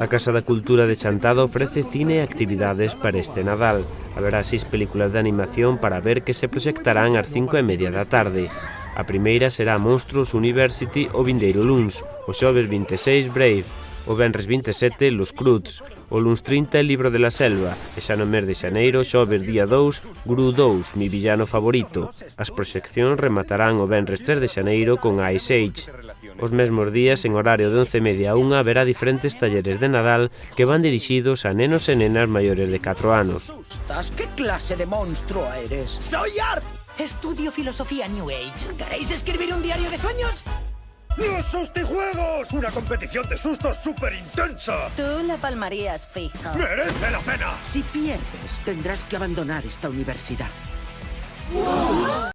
A Casa da Cultura de Chantada ofrece cine e actividades para este Nadal. Haberá 6 películas de animación para ver que se proxectarán ás 5:30 da tarde. A primeira será Monstruos University o vindeiro luns, o xoves 26 Brave, o venres 27 Los Croods, o luns 30 El Libro de la Selva, e xa no mes de xaneiro, xoves día 2, Gru 2, mi villano favorito. As proxeccións rematarán o venres 3 de xaneiro con Ice Age. Os mesmos días, en horario de 11:30 a 1, haberá diferentes talleres de Nadal que van dirixidos a nenos e nenas maiores de 4 anos. ¿Qué clase de monstruo eres? ¡Soy Art! Estudio filosofía New Age. ¿Queréis escribir un diario de sueños? ¡Los sustijuegos! ¡Una competición de sustos súper intensa! Tú la palmarías fijo. ¡Merece la pena! Si pierdes, tendrás que abandonar esta universidad.